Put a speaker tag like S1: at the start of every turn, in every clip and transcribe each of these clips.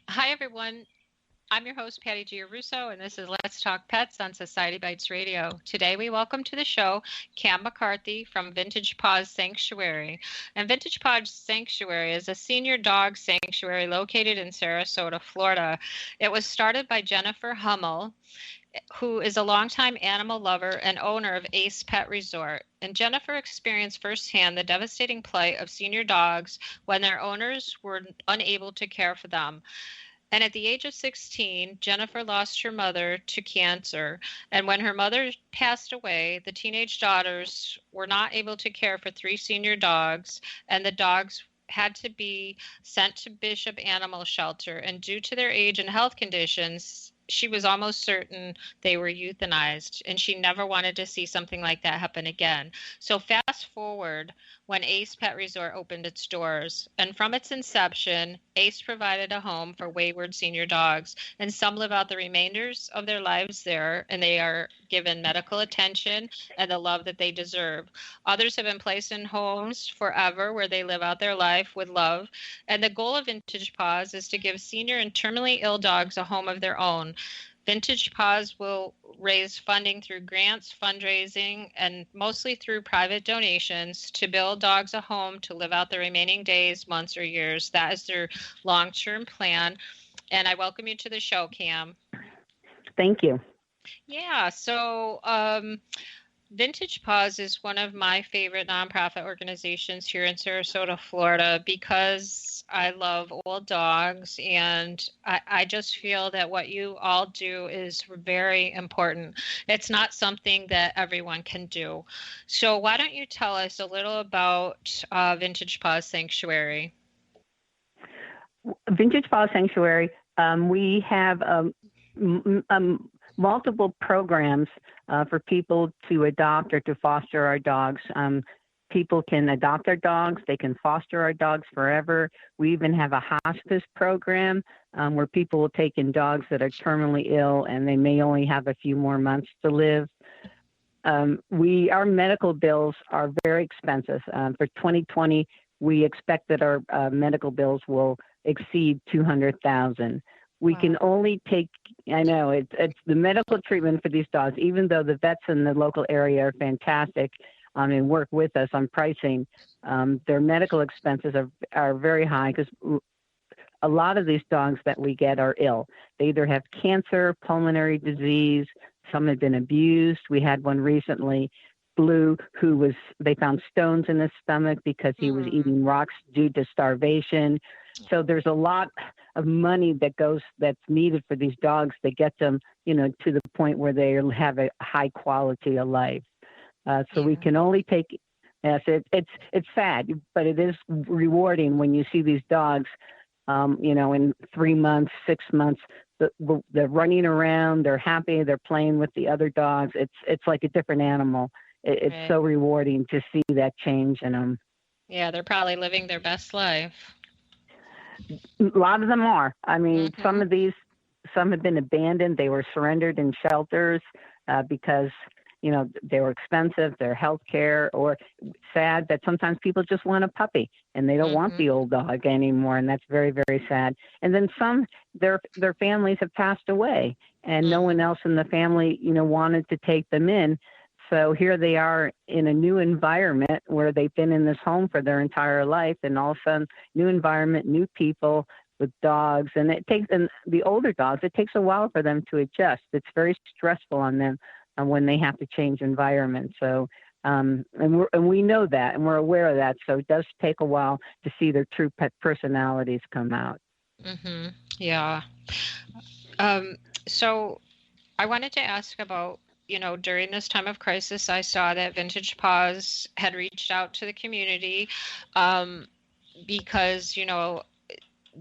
S1: Hi, everyone. I'm your host, Patty Giarrusso, and this is Let's Talk Pets on Society Bites Radio. Today, we welcome to the show Cam McCarthy from Vintage Paws Sanctuary. And Vintage Paws Sanctuary is a senior dog sanctuary located in Sarasota, Florida. It was started by Jennifer Hummel, who is a longtime animal lover and owner of Ace Pet Resort. And Jennifer experienced firsthand the devastating plight of senior dogs when their owners were unable to care for them. And at the age of 16, Jennifer lost her mother to cancer. And when her mother passed away, the teenage daughters were not able to care for three senior dogs, and the dogs had to be sent to Bishop Animal Shelter. And due to their age and health conditions, she was almost certain they were euthanized, and she never wanted to see something like that happen again. So fast forward when Ace Pet Resort opened its doors, and from its inception, Ace provided a home for wayward senior dogs, and some live out the remainders of their lives there, and they are given medical attention and the love that they deserve. Others have been placed in homes forever where they live out their life with love, and the goal of Vintage Paws is to give senior and terminally ill dogs a home of their own. Vintage Paws will raise funding through grants, fundraising, and mostly through private donations to build dogs a home to live out the remaining days, months, or years. That is their long-term plan. And I welcome you to the show, Cam.
S2: Thank you.
S1: Yeah, so Vintage Paws is one of my favorite nonprofit organizations here in Sarasota, Florida, because I love old dogs, and I just feel that what you all do is very important. It's not something that everyone can do. So why don't you tell us a little about Vintage Paws Sanctuary?
S2: Vintage Paws Sanctuary, we have multiple programs for people to adopt or to foster our dogs. People can adopt our dogs. They can foster our dogs forever. We even have a hospice program where people will take in dogs that are terminally ill and they may only have a few more months to live. Our medical bills are very expensive. For 2020, we expect that our medical bills will exceed $200,000. We can only take, I know, it's the medical treatment for these dogs, even though the vets in the local area are fantastic and work with us on pricing, their medical expenses are very high because a lot of these dogs that we get are ill. They either have cancer, pulmonary disease, some have been abused. We had one recently, Blue, they found stones in his stomach because he was eating rocks due to starvation. So there's a lot of money that's needed for these dogs to get them, to the point where they have a high quality of life. We can only take, yes, it's sad, but it is rewarding when you see these dogs, in 3 months, 6 months, they're running around, they're happy, they're playing with the other dogs. It's like a different animal. It's so rewarding to see that change in them.
S1: Yeah, they're probably living their best life.
S2: A lot of them are. I mean, some have been abandoned. They were surrendered in shelters because, they were expensive, their health care, or sad that sometimes people just want a puppy and they don't want the old dog anymore. And that's very, very sad. And then some, their families have passed away and no one else in the family, wanted to take them in. So here they are in a new environment where they've been in this home for their entire life, and all of a sudden, new environment, new people with dogs, and the older dogs, it takes a while for them to adjust. It's very stressful on them when they have to change environment. So, and we know that, and we're aware of that. So it does take a while to see their true pet personalities come out.
S1: Yeah. So I wanted to ask about, during this time of crisis, I saw that Vintage Paws had reached out to the community because,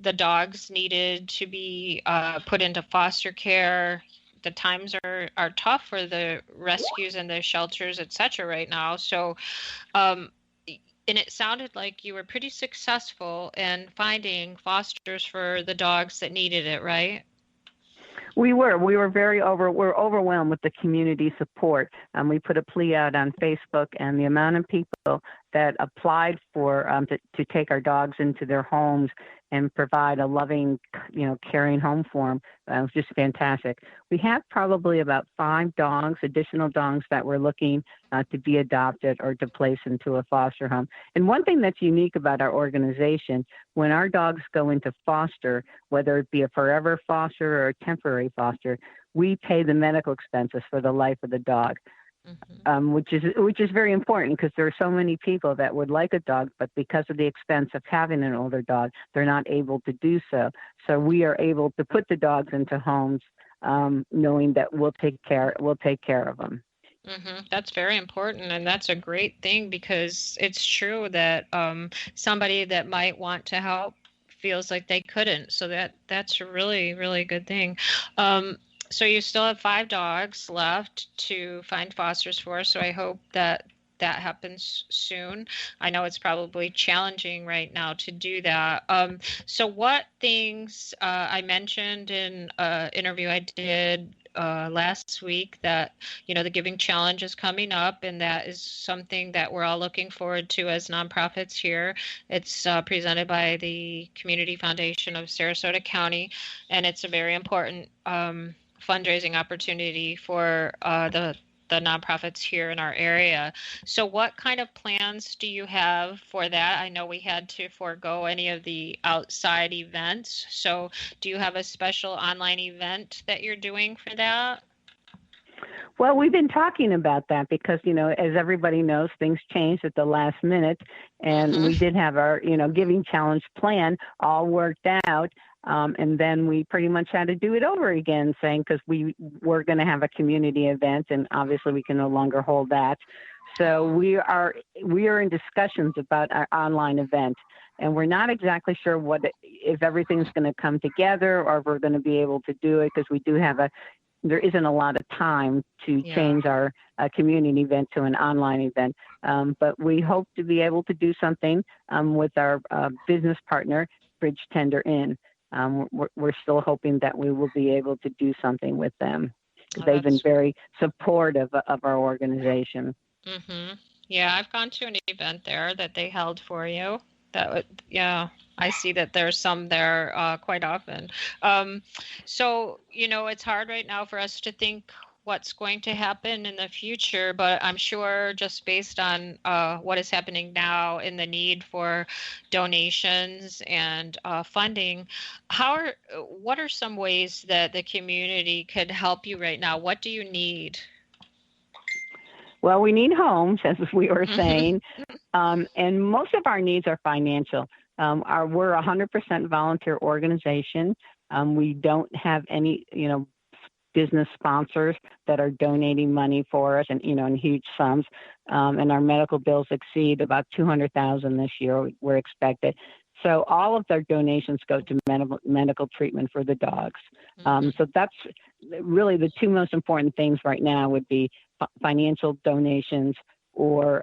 S1: the dogs needed to be put into foster care. The times are tough for the rescues and the shelters, et cetera, right now. So, and it sounded like you were pretty successful in finding fosters for the dogs that needed it, right?
S2: We were we're overwhelmed with the community support. We put a plea out on Facebook, and the amount of people that applied for to take our dogs into their homes and provide a loving, caring home for them. It was just fantastic. We have probably about 5 additional dogs that we're looking to be adopted or to place into a foster home. And one thing that's unique about our organization, when our dogs go into foster, whether it be a forever foster or a temporary foster, we pay the medical expenses for the life of the dog. Which is very important because there are so many people that would like a dog, but because of the expense of having an older dog, they're not able to do so. So we are able to put the dogs into homes, knowing that we'll take care of them.
S1: That's very important, and that's a great thing because it's true that somebody that might want to help feels like they couldn't. So that's a really, really good thing. So you still have 5 dogs left to find fosters for, so I hope that happens soon. I know it's probably challenging right now to do that. So what things I mentioned in an interview I did last week that, the Giving Challenge is coming up, and that is something that we're all looking forward to as nonprofits here. It's presented by the Community Foundation of Sarasota County, and it's a very important fundraising opportunity for the nonprofits here in our area. So what kind of plans do you have for that? I know we had to forego any of the outside events. So do you have a special online event that you're doing for that?
S2: Well, we've been talking about that because, as everybody knows, things changed at the last minute. And we did have our, Giving Challenge plan all worked out. And then we pretty much had to do it over again, saying because we were going to have a community event, and obviously we can no longer hold that. So we are in discussions about our online event, and we're not exactly sure if everything's going to come together or if we're going to be able to do it because we do have there isn't a lot of time to change our community event to an online event. But we hope to be able to do something with our business partner, Bridge Tender Inn. We're still hoping that we will be able to do something with them. They've been very supportive of our organization.
S1: Yeah, I've gone to an event there that they held for you. I see that there's some there quite often. So, it's hard right now for us to think what's going to happen in the future, but I'm sure just based on what is happening now in the need for donations and funding, what are some ways that the community could help you right now? What do you need?
S2: Well, we need homes, as we were saying, and most of our needs are financial. We're a 100% volunteer organization. We don't have any, business sponsors that are donating money for us and, in huge sums. And our medical bills exceed about $200,000 this year, we're expected. So all of their donations go to medical treatment for the dogs. So that's really the 2 most important things right now would be financial donations or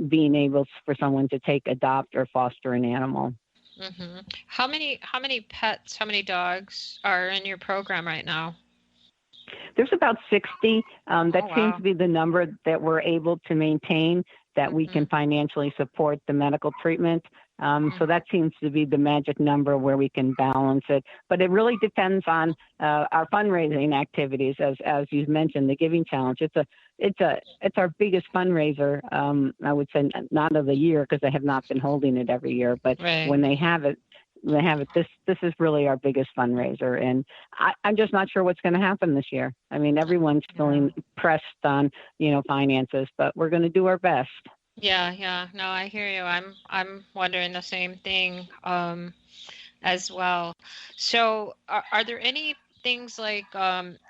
S2: being able for someone to adopt or foster an animal.
S1: How many pets, how many dogs are in your program right now?
S2: There's about 60. Seems to be the number that we're able to maintain, that we can financially support the medical treatment. So that seems to be the magic number where we can balance it. But it really depends on our fundraising activities, as you mentioned, the Giving Challenge. It's our biggest fundraiser. I would say not of the year because they have not been holding it every year, but when they have it. This is really our biggest fundraiser, and I'm just not sure what's going to happen this year. I mean, everyone's feeling pressed on, finances, but we're going to do our best.
S1: Yeah. No, I hear you. I'm wondering the same thing as well. So, are there any things like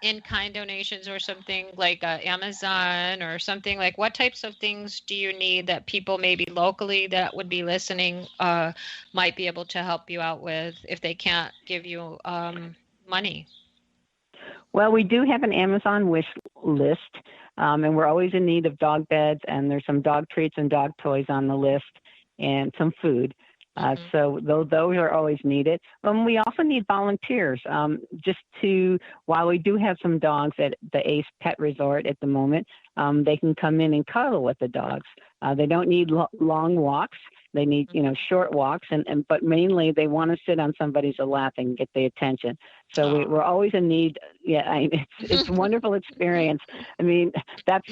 S1: in-kind donations or something like Amazon or something like? What types of things do you need that people maybe locally that would be listening might be able to help you out with if they can't give you money?
S2: Well, we do have an Amazon wish list, and we're always in need of dog beds, and there's some dog treats and dog toys on the list and some food.
S1: Mm-hmm.
S2: So those are always needed. We also need volunteers, while we do have some dogs at the Ace Pet Resort at the moment, they can come in and cuddle with the dogs. They don't need long walks. They need, short walks, but mainly they want to sit on somebody's lap and get the attention. So we're always in need. Yeah, it's a wonderful experience. I mean, that's,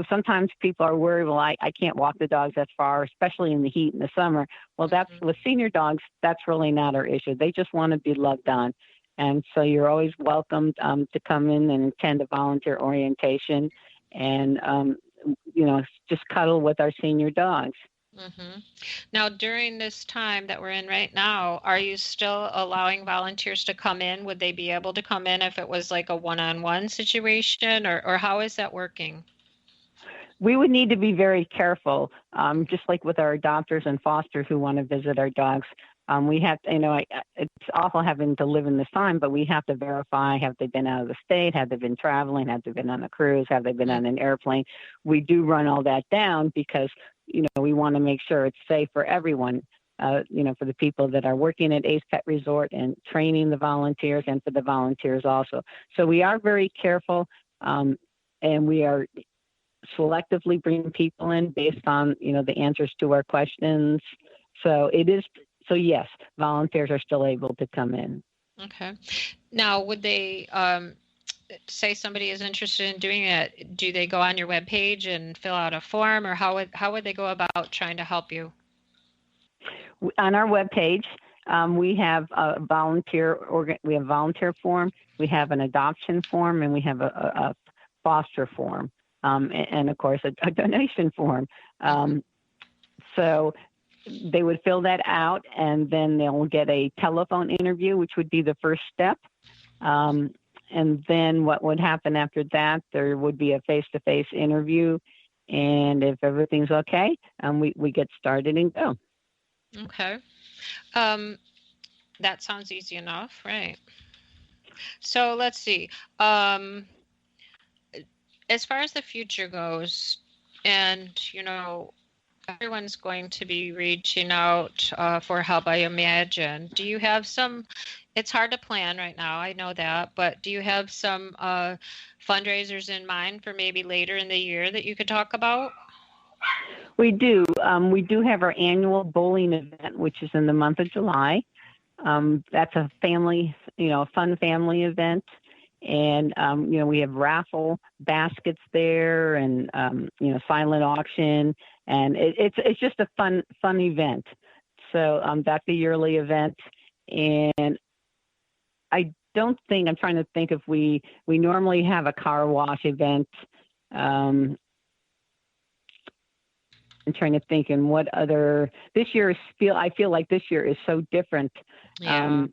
S2: sometimes people are worried, well, I can't walk the dogs that far, especially in the heat in the summer. Well, that's with senior dogs, that's really not our issue. They just want to be loved on. And so you're always welcome to come in and attend a volunteer orientation and, just cuddle with our senior dogs.
S1: Mm-hmm. Now, during this time that we're in right now, are you still allowing volunteers to come in? Would they be able to come in if it was like a one-on-one situation, or how is that working?
S2: We would need to be very careful, just like with our adopters and fosters who want to visit our dogs. We have to, it's awful having to live in this time, but we have to verify, have they been out of the state? Have they been traveling? Have they been on a cruise? Have they been on an airplane? We do run all that down because, we want to make sure it's safe for everyone, for the people that are working at Ace Pet Resort and training the volunteers and for the volunteers also. So we are very careful, and we are selectively bringing people in based on, the answers to our questions. So yes, volunteers are still able to come in.
S1: Okay. Now, would they say somebody is interested in doing it? Do they go on your webpage and fill out a form, or how would they go about trying to help you?
S2: On our webpage, we have a volunteer form, we have an adoption form, and we have a foster form, and of course a donation form. So they would fill that out, and then they'll get a telephone interview, which would be the first step. And then what would happen after that, there would be a face-to-face interview. And if everything's okay, we get started and go.
S1: Okay. That sounds easy enough, right? So let's see. As far as the future goes, and, everyone's going to be reaching out for help, I imagine. Do you have it's hard to plan right now, I know that, but do you have some fundraisers in mind for maybe later in the year that you could talk about?
S2: We do. We do have our annual bowling event, which is in the month of July. That's a family, fun family event. And, we have raffle baskets there and, silent auction. And it's just a fun event. So that's a yearly event. And I'm trying to think if we normally have a car wash event. I'm trying to think in what other, I feel like this year is so different.
S1: Yeah.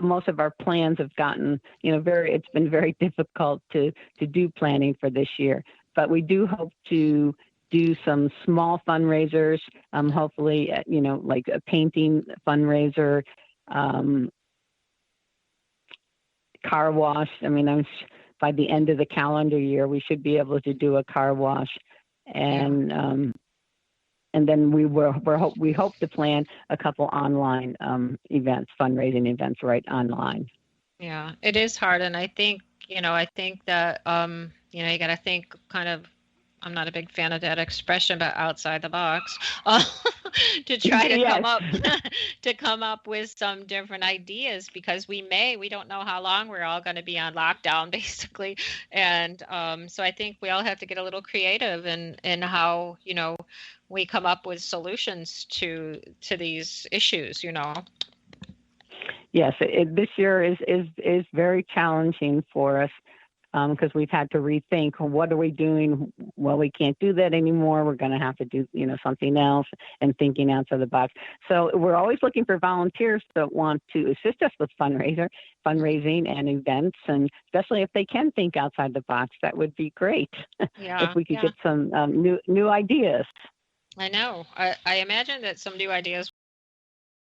S2: Most of our plans have gotten, it's been very difficult to do planning for this year, but we do hope to do some small fundraisers, hopefully, like a painting fundraiser, car wash. I mean, by the end of the calendar year, we should be able to do a car wash, and then we hope to plan a couple online events, fundraising events, right online.
S1: Yeah, it is hard, and I think that you got to think kind of. I'm not a big fan of that expression, but outside the box, to try to come up with some different ideas, because we don't know how long we're all going to be on lockdown, basically, and so I think we all have to get a little creative in how we come up with solutions to these issues.
S2: Yes, this year is very challenging for us. Because we've had to rethink, what are we doing? Well, we can't do that anymore. We're going to have to do, something else, and thinking outside the box. So we're always looking for volunteers that want to assist us with fundraising and events, and especially if they can think outside the box, that would be great. If we could get some new ideas.
S1: I know. I imagine that some new ideas